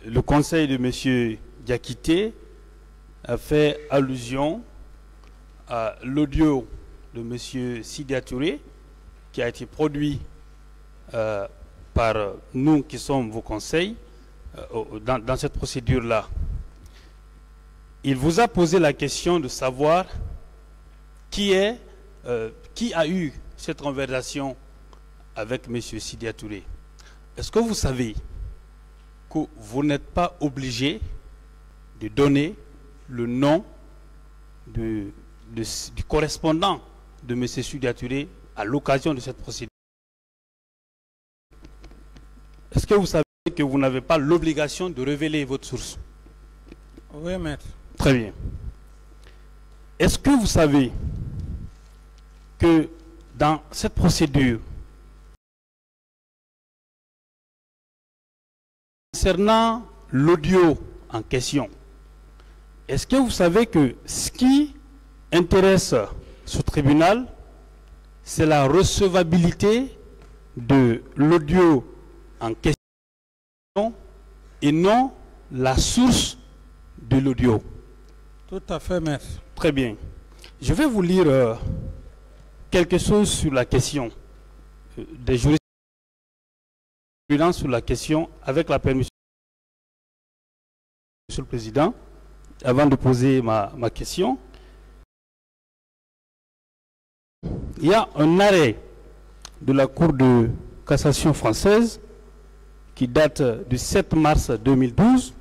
le conseil de M. Diakité a fait allusion à l'audio de M. Sidya Touré qui a été produit par nous qui sommes vos conseils dans cette procédure-là. Il vous a posé la question de savoir qui a eu cette conversation avec M. Sidya Touré. Est-ce que vous savez que vous n'êtes pas obligé de donner le nom du correspondant de M. Sidya Touré à l'occasion de cette procédure? Est-ce que vous savez que vous n'avez pas l'obligation de révéler votre source? Oui, maître. Très bien. Est-ce que vous savez que dans cette procédure, concernant l'audio en question, est-ce que vous savez que ce qui intéresse ce tribunal, c'est la recevabilité de l'audio en question et non la source de l'audio? Tout à fait, maître. Très bien. Je vais vous lire quelque chose sur la question des juristes sur la question avec la permission de Monsieur le Président, avant de poser ma question. Il y a un arrêt de la Cour de cassation française qui date du 7 mars 2012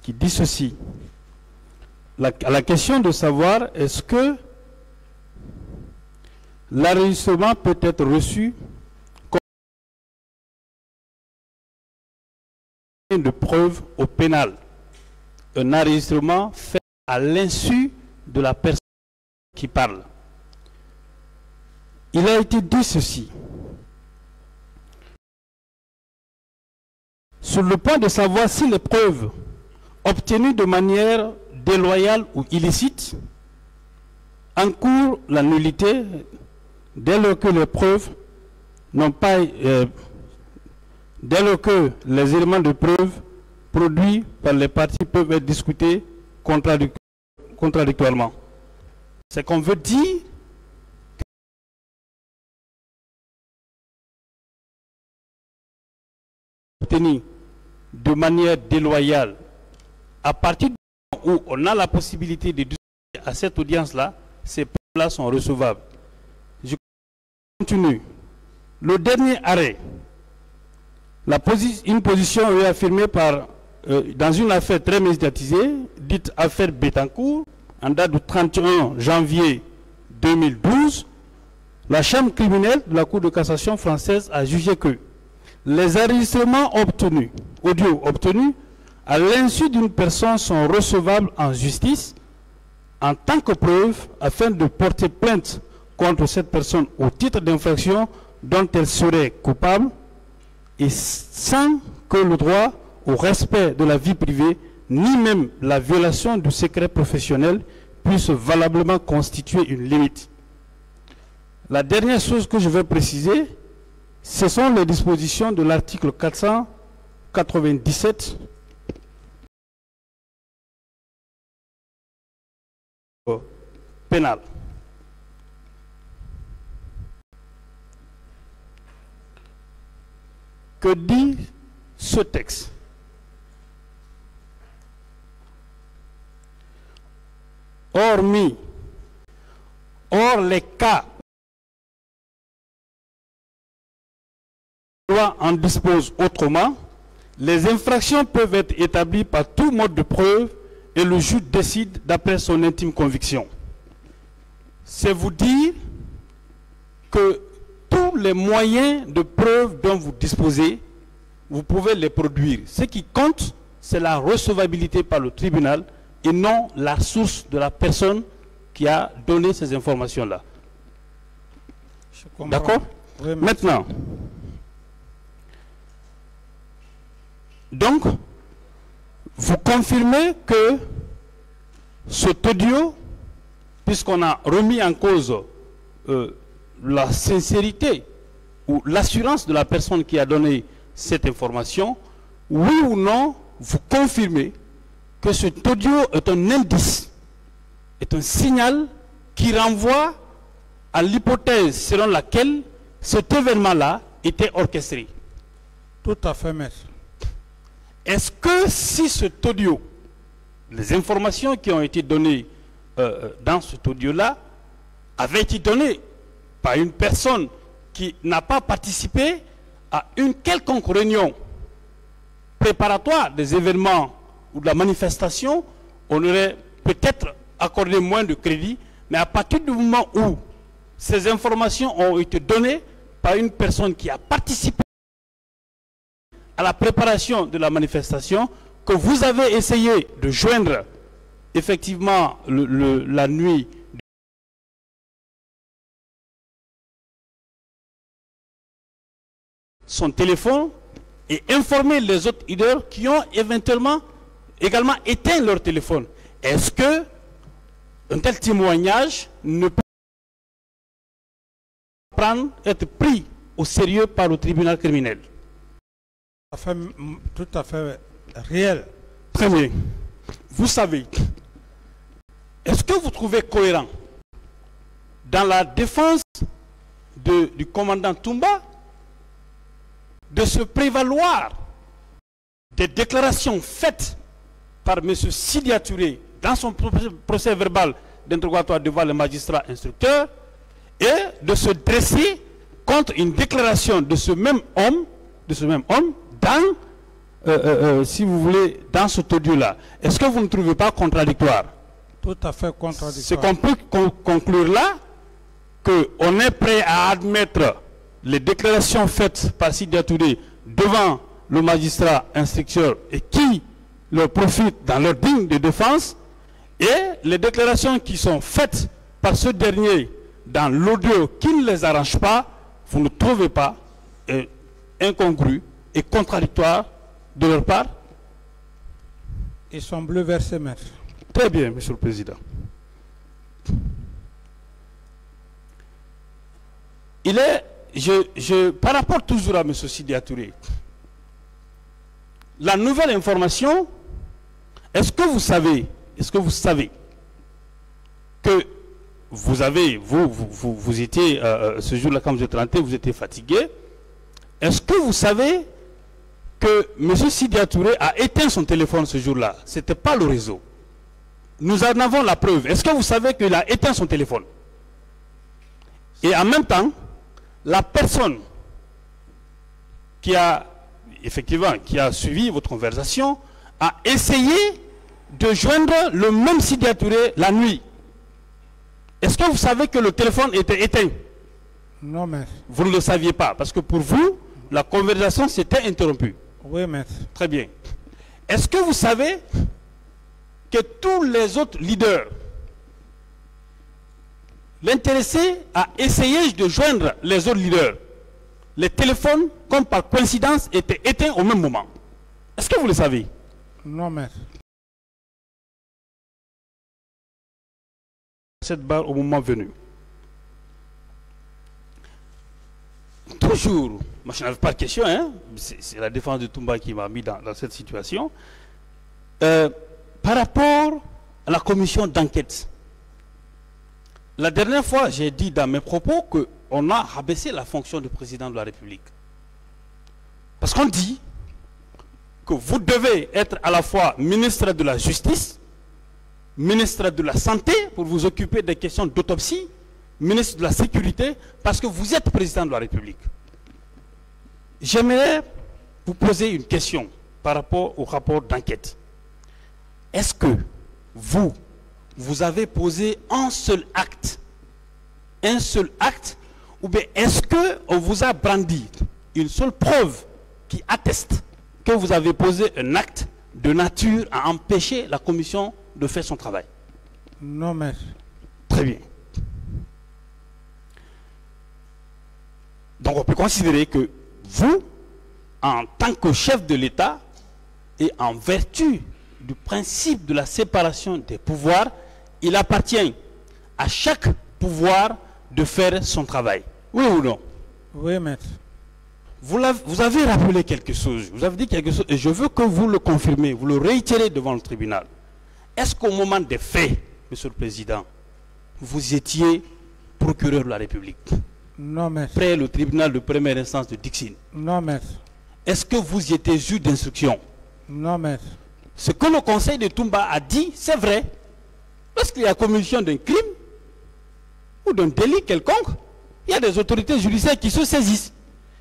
qui dit ceci. La question de savoir est-ce que l'enregistrement peut être reçu comme de preuve au pénal. Un enregistrement fait à l'insu de la personne qui parle. Il a été dit ceci. Sur le point de savoir si les preuves obtenues de manière déloyale ou illicite encourent la nullité dès lors que les preuves n'ont pas dès lors que les éléments de preuve produits par les parties peuvent être discutés contradictoirement. C'est qu'on veut dire obtenu de manière déloyale à partir du moment où on a la possibilité de discuter à cette audience-là, ces preuves-là sont recevables. Je continue. Le dernier arrêt, une position réaffirmée par, dans une affaire très médiatisée, dite affaire Bettencourt, en date du 31 janvier 2012, la chambre criminelle de la Cour de cassation française a jugé que les enregistrements audio obtenus à l'insu d'une personne sont recevables en justice en tant que preuve afin de porter plainte contre cette personne au titre d'infraction dont elle serait coupable et sans que le droit au respect de la vie privée ni même la violation du secret professionnel puisse valablement constituer une limite. La dernière chose que je veux préciser, ce sont les dispositions de l'article 497 pénal. Que dit ce texte? Hors les cas, la loi en dispose autrement, les infractions peuvent être établies par tout mode de preuve et le juge décide d'après son intime conviction. C'est vous dire que tous les moyens de preuve dont vous disposez, vous pouvez les produire. Ce qui compte, c'est la recevabilité par le tribunal et non la source de la personne qui a donné ces informations-là. D'accord? Oui, maintenant, donc, vous confirmez que cet audio, puisqu'on a remis en cause la sincérité ou l'assurance de la personne qui a donné cette information, oui ou non, vous confirmer que cet audio est un indice, est un signal qui renvoie à l'hypothèse selon laquelle cet événement-là était orchestré. Tout à fait, maître. Est-ce que si cet audio, les informations qui ont été données dans cet audio-là, avaient été données par une personne qui n'a pas participé à une quelconque réunion préparatoire des événements ou de la manifestation, on aurait peut-être accordé moins de crédit, mais à partir du moment où ces informations ont été données par une personne qui a participé à la préparation de la manifestation, que vous avez essayé de joindre effectivement la nuit son téléphone et informer les autres leaders qui ont éventuellement également éteint leur téléphone. Est-ce que un tel témoignage ne peut être pris au sérieux par le tribunal criminel? Tout à fait réel. Très bien. Vous savez, est-ce que vous trouvez cohérent dans la défense du commandant Toumba de se prévaloir des déclarations faites par M. Sidia Touré dans son procès verbal d'interrogatoire devant le magistrat instructeur et de se dresser contre une déclaration de ce même homme dans, si vous voulez, dans cet audio-là? Est-ce que vous ne trouvez pas contradictoire? Tout à fait contradictoire. C'est qu'on peut conclure là qu'on est prêt à admettre les déclarations faites par Sidia Touré devant le magistrat instructeur et qui leur profitent dans leur digne de défense, et les déclarations qui sont faites par ce dernier dans l'audio qui ne les arrange pas, vous ne trouvez pas incongru et contradictoire de leur part? Ils sont bouleversés, maître. Très bien, Monsieur le Président. Il est, par rapport toujours à M. Sidia Touré, la nouvelle information, est-ce que vous savez que vous étiez, ce jour-là, quand vous êtes rentré, vous étiez fatigué. Est-ce que vous savez que M. Sidia Touré a éteint son téléphone ce jour-là? Ce n'était pas le réseau. Nous en avons la preuve. Est-ce que vous savez qu'il a éteint son téléphone? Et en même temps, la personne qui a suivi votre conversation a essayé de joindre le même Sidia Touré la nuit. Est-ce que vous savez que le téléphone était éteint? Non, maître. Vous ne le saviez pas, parce que pour vous, la conversation s'était interrompue. Oui, maître. Très bien. Est-ce que vous savez que tous les autres leaders, l'intéressé a essayé de joindre les autres leaders? Les téléphones, comme par coïncidence, étaient éteints au même moment. Est-ce que vous le savez? Non, maître. Cette barre au moment venu. Toujours, moi je n'avais pas de question, hein? C'est la défense de Toumba qui m'a mis dans cette situation. Par rapport à la commission d'enquête, la dernière fois, j'ai dit dans mes propos qu'on a rabaissé la fonction de président de la République. Parce qu'on dit que vous devez être à la fois ministre de la Justice, ministre de la Santé pour vous occuper des questions d'autopsie, ministre de la Sécurité, parce que vous êtes président de la République. J'aimerais vous poser une question par rapport au rapport d'enquête. Est-ce que vous avez posé un seul acte, ou bien est-ce qu'on vous a brandi une seule preuve qui atteste que vous avez posé un acte de nature à empêcher la commission de faire son travail? Non, maître. Très bien. Donc on peut considérer que vous, en tant que chef de l'État, et en vertu du principe de la séparation des pouvoirs, il appartient à chaque pouvoir de faire son travail. Oui ou non? Oui, maître. vous avez rappelé quelque chose, vous avez dit quelque chose, et je veux que vous le confirmez, vous le réitérez devant le tribunal. Est-ce qu'au moment des faits, Monsieur le Président, vous étiez procureur de la République? Non, maître. Près le tribunal de première instance de Dixine. Non, maître. Est-ce que vous étiez juge d'instruction? Non, maître. Ce que le conseil de Toumba a dit, c'est vrai. Lorsqu'il y a commission d'un crime ou d'un délit quelconque, il y a des autorités judiciaires qui se saisissent.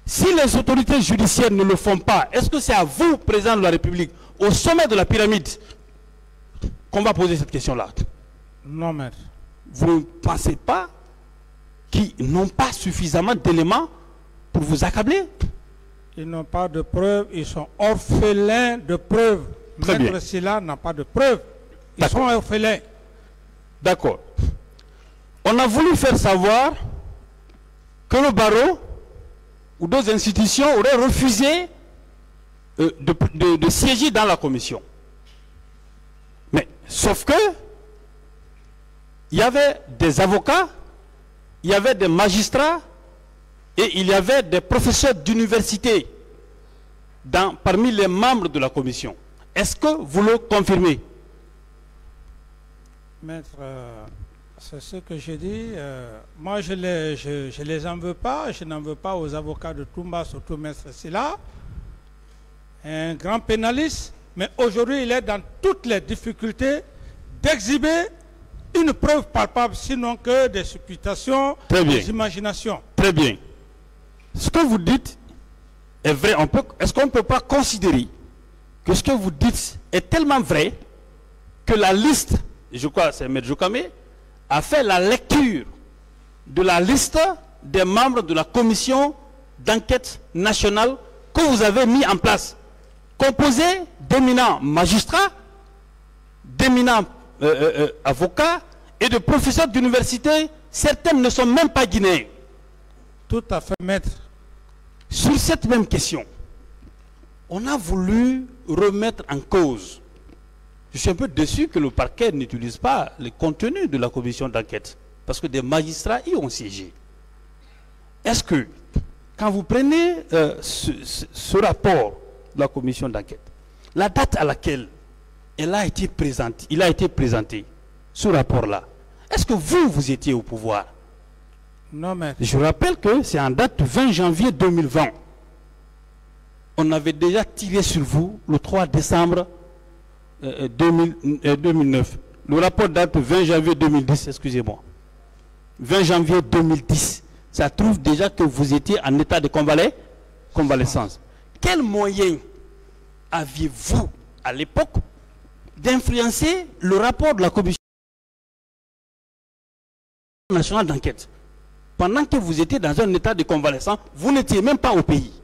Si les autorités judiciaires ne le font pas, est-ce que c'est à vous, président de la République, au sommet de la pyramide, qu'on va poser cette question-là? Non, maître. Vous ne pensez pas qu'ils n'ont pas suffisamment d'éléments pour vous accabler? Ils n'ont pas de preuves, ils sont orphelins de preuves. Très bien. Maître Sylla n'a pas de preuves. Ils sont orphelins. D'accord. On a voulu faire savoir que le barreau ou d'autres institutions auraient refusé de siéger dans la commission. Mais, sauf que, il y avait des avocats, il y avait des magistrats et il y avait des professeurs d'université parmi les membres de la commission. Est-ce que vous le confirmez? Maître, c'est ce que je dis. Moi, je les en veux pas. Je n'en veux pas aux avocats de Toumba, surtout Maître Sylla. Un grand pénaliste. Mais aujourd'hui, il est dans toutes les difficultés d'exhiber une preuve palpable, sinon que des supputations, des imaginations. Très bien. Ce que vous dites est vrai. Est-ce qu'on ne peut pas considérer que ce que vous dites est tellement vrai que la liste, je crois c'est M. Jokame, a fait la lecture de la liste des membres de la commission d'enquête nationale que vous avez mis en place, composée d'éminents magistrats, d'éminents avocats et de professeurs d'université. Certains ne sont même pas guinéens. Tout à fait, maître. Sur cette même question, on a voulu remettre en cause. Je suis un peu déçu que le parquet n'utilise pas le contenu de la commission d'enquête, parce que des magistrats y ont siégé. Est-ce que, quand vous prenez ce rapport de la commission d'enquête, la date à laquelle il a été présenté, ce rapport-là, est-ce que vous étiez au pouvoir? Non, maître. Je rappelle que c'est en date du 20 janvier 2020. On avait déjà tiré sur vous le 3 décembre 2009. Le rapport date du 20 janvier 2010, excusez-moi. 20 janvier 2010. Ça trouve déjà que vous étiez en état de convalescence. Quels moyens aviez-vous à l'époque d'influencer le rapport de la commission nationale d'enquête? Pendant que vous étiez dans un état de convalescence, vous n'étiez même pas au pays.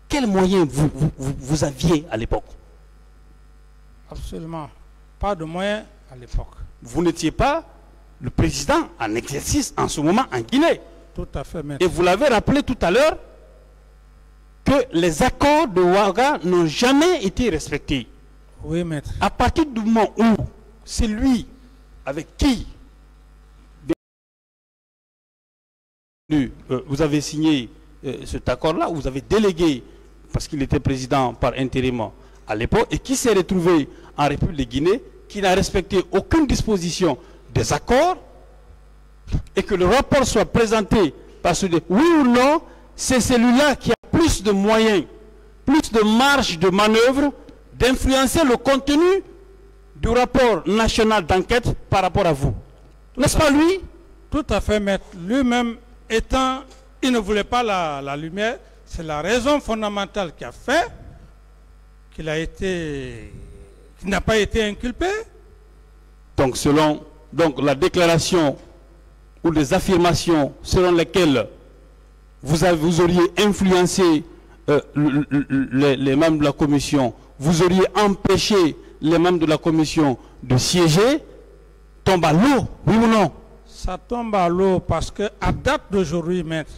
Quels moyens vous aviez à l'époque? Absolument. Pas de moyens à l'époque. Vous n'étiez pas le président en exercice en ce moment en Guinée. Tout à fait, maître. Et vous l'avez rappelé tout à l'heure que les accords de Ouaga n'ont jamais été respectés. Oui, maître. À partir du moment où c'est lui avec qui vous avez signé cet accord-là, vous avez délégué, parce qu'il était président par intérim à l'époque, et qui s'est retrouvé en République de Guinée, qui n'a respecté aucune disposition des accords, et que le rapport soit présenté parce que oui ou non, c'est celui-là qui a plus de moyens, plus de marge de manœuvre, d'influencer le contenu du rapport national d'enquête par rapport à vous. N'est-ce pas lui? Tout à fait, maître. Lui-même étant, il ne voulait pas la lumière. C'est la raison fondamentale qui a fait qu'il n'a pas été inculpé. Donc selon la déclaration ou les affirmations selon lesquelles vous auriez influencé les membres de la commission, vous auriez empêché les membres de la commission de siéger, tombe à l'eau, oui ou non? Ça tombe à l'eau parce que à date d'aujourd'hui, maître,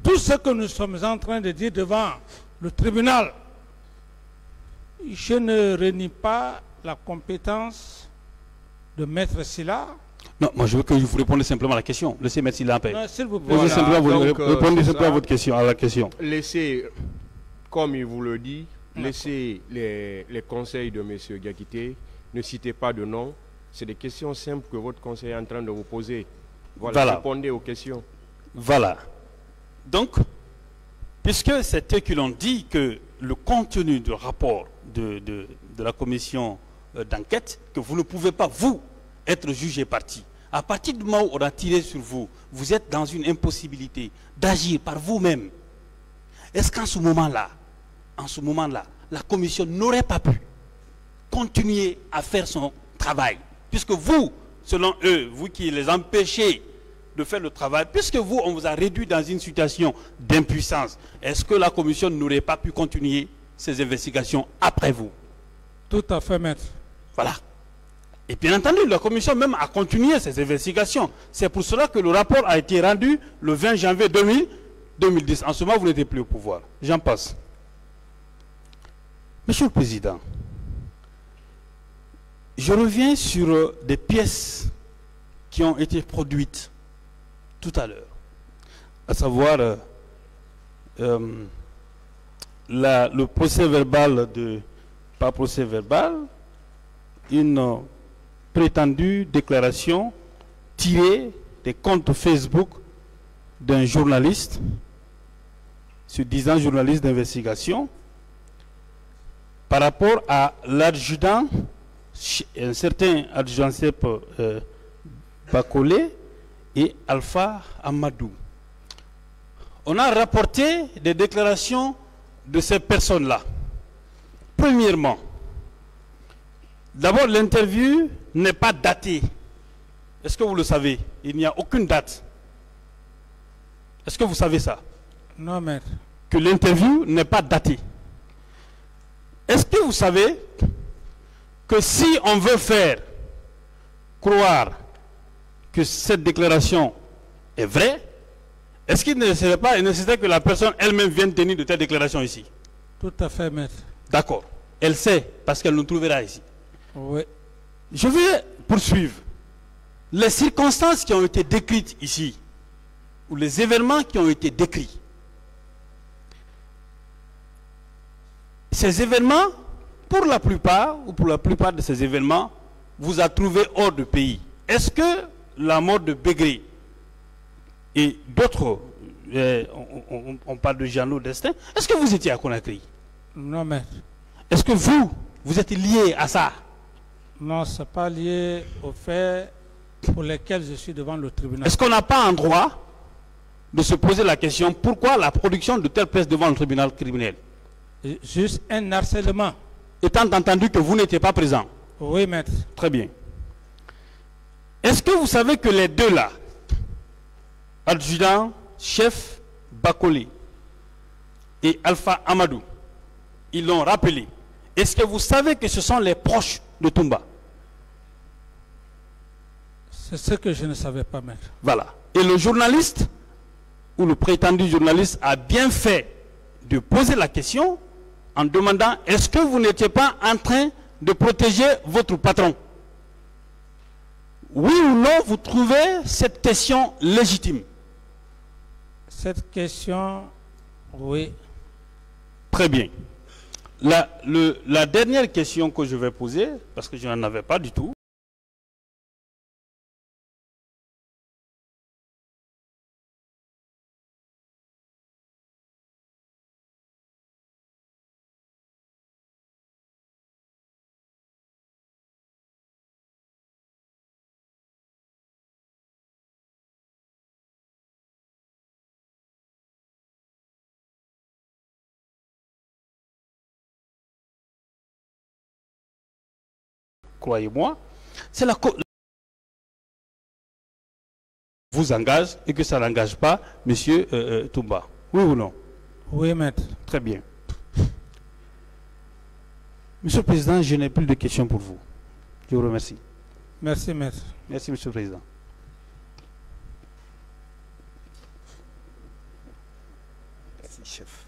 tout ce que nous sommes en train de dire devant le tribunal, je ne renie pas la compétence de Maître Sylla. Non, moi je veux que vous répondiez simplement à la question. Laissez Maître Sylla en paix. Non, s'il vous plaît. Posez simplement, donc, répondez simplement à votre question, à la question. Laissez, comme il vous le dit, laissez les conseils de M. Diakité. Ne citez pas de nom. C'est des questions simples que votre conseiller est en train de vous poser. Voilà. Répondez aux questions. Voilà. Donc, puisque c'est eux qui l'ont dit que le contenu du rapport de la commission d'enquête, que vous ne pouvez pas, vous, être jugé parti. À partir du moment où on a tiré sur vous, vous êtes dans une impossibilité d'agir par vous-même. Est-ce qu'en ce moment-là, la commission n'aurait pas pu continuer à faire son travail? Puisque vous, selon eux, vous qui les empêchez de faire le travail, puisque vous, on vous a réduit dans une situation d'impuissance, est-ce que la commission n'aurait pas pu continuer ses investigations après vous? Tout à fait, maître. Voilà. Et bien entendu, la commission même a continué ses investigations. C'est pour cela que le rapport a été rendu le 20 janvier 2010. En ce moment, vous n'étiez plus au pouvoir. J'en passe. Monsieur le Président, je reviens sur des pièces qui ont été produites tout à l'heure, à savoir le procès verbal pas procès verbal, une prétendue déclaration tirée des comptes Facebook d'un journaliste, se disant journaliste d'investigation, par rapport à l'adjudant, un certain adjudant CEP Bakolé et Alpha Amadou. On a rapporté des déclarations de ces personnes-là. Premièrement, d'abord l'interview n'est pas datée. Est-ce que vous le savez? Il n'y a aucune date. Est-ce que vous savez ça? Non, maître. Que l'interview n'est pas datée. Est-ce que vous savez que si on veut faire croire que cette déclaration est vraie, est-ce qu'il ne serait pas nécessaire que la personne elle-même vienne tenir de telles déclarations ici? Tout à fait, maître. D'accord. Elle sait parce qu'elle nous trouvera ici. Oui. Je vais poursuivre. Les circonstances qui ont été décrites ici, ou les événements qui ont été décrits, ces événements, pour la plupart de ces événements, vous a trouvé hors de pays. Est-ce que la mort de Begré et d'autres, on parle de Jeannot Destin, est-ce que vous étiez à Conakry? Non, maître. Est-ce que vous êtes lié à ça? Non, ce n'est pas lié aux faits pour lesquels je suis devant le tribunal. Est-ce qu'on n'a pas un droit de se poser la question pourquoi la production de telle presse devant le tribunal criminel? Juste un harcèlement. Étant entendu que vous n'étiez pas présent. Oui, maître. Très bien. Est-ce que vous savez que les deux là, adjudant, chef Bakolé et Alpha Amadou, ils l'ont rappelé. Est-ce que vous savez que ce sont les proches de Toumba? C'est ce que je ne savais pas, maître. Voilà. Et le journaliste, ou le prétendu journaliste, a bien fait de poser la question en demandant est-ce que vous n'étiez pas en train de protéger votre patron? Oui ou non, vous trouvez cette question légitime? Cette question, oui. Très bien. La dernière question que je vais poser, parce que je n'en avais pas du tout, croyez-moi, c'est la vous engage et que ça n'engage pas M. Toumba. Oui ou non? Oui, maître. Très bien. Monsieur le Président, je n'ai plus de questions pour vous. Je vous remercie. Merci, maître. Merci, Monsieur le Président. Merci, chef.